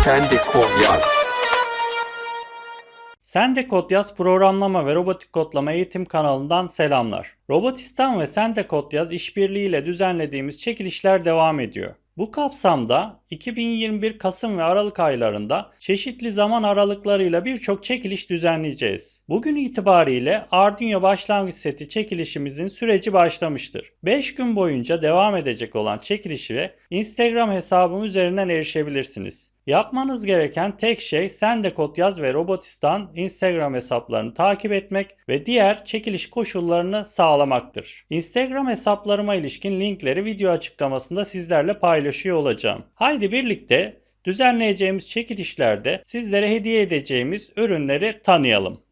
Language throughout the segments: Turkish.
SendeKodYaz. SendeKodYaz programlama ve robotik kodlama eğitim kanalından selamlar. Robotistan ve SendeKodYaz işbirliğiyle düzenlediğimiz çekilişler devam ediyor. Bu kapsamda 2021 Kasım ve Aralık aylarında çeşitli zaman aralıklarıyla birçok çekiliş düzenleyeceğiz. Bugün itibariyle Arduino Başlangıç Seti çekilişimizin süreci başlamıştır. 5 gün boyunca devam edecek olan çekilişe Instagram hesabım üzerinden erişebilirsiniz. Yapmanız gereken tek şey SendeKodYaz ve Robotistan Instagram hesaplarını takip etmek ve diğer çekiliş koşullarını sağlamaktır. Instagram hesaplarıma ilişkin linkleri video açıklamasında sizlerle paylaşıyor olacağım. Haydi birlikte düzenleyeceğimiz çekilişlerde sizlere hediye edeceğimiz ürünleri tanıyalım.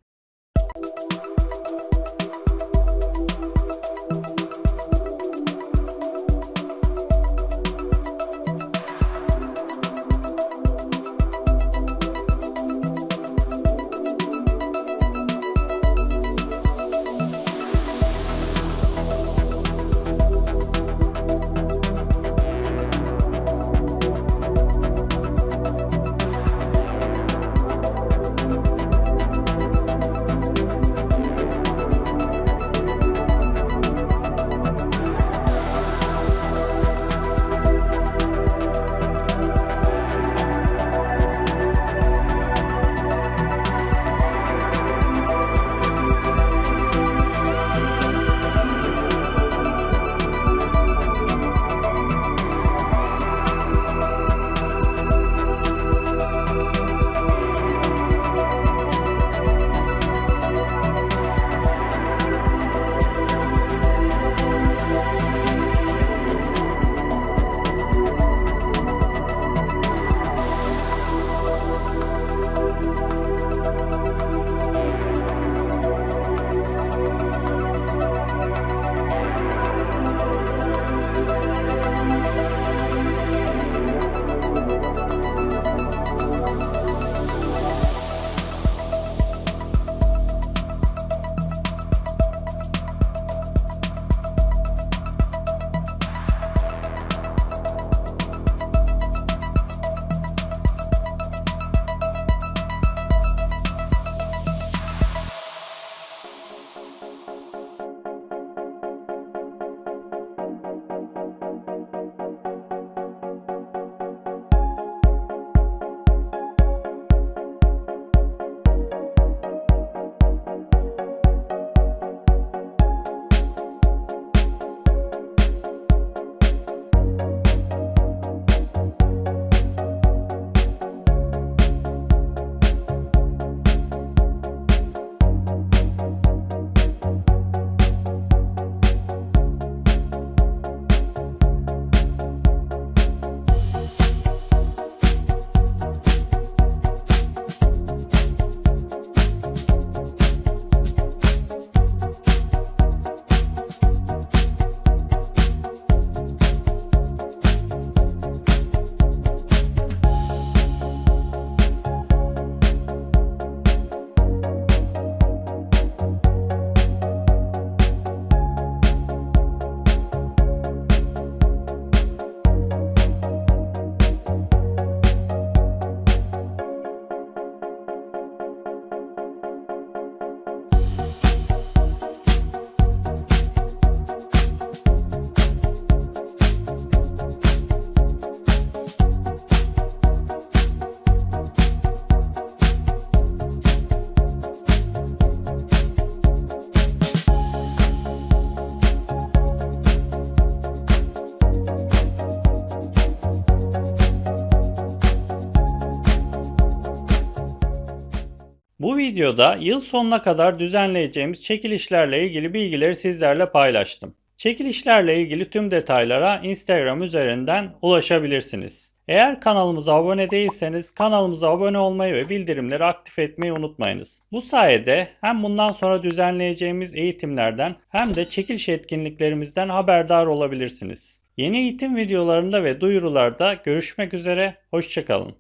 Bu videoda yıl sonuna kadar düzenleyeceğimiz çekilişlerle ilgili bilgileri sizlerle paylaştım. Çekilişlerle ilgili tüm detaylara Instagram üzerinden ulaşabilirsiniz. Eğer kanalımıza abone değilseniz kanalımıza abone olmayı ve bildirimleri aktif etmeyi unutmayınız. Bu sayede hem bundan sonra düzenleyeceğimiz eğitimlerden hem de çekiliş etkinliklerimizden haberdar olabilirsiniz. Yeni eğitim videolarında ve duyurularda görüşmek üzere, hoşça kalın.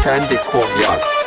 SendeKodYaz.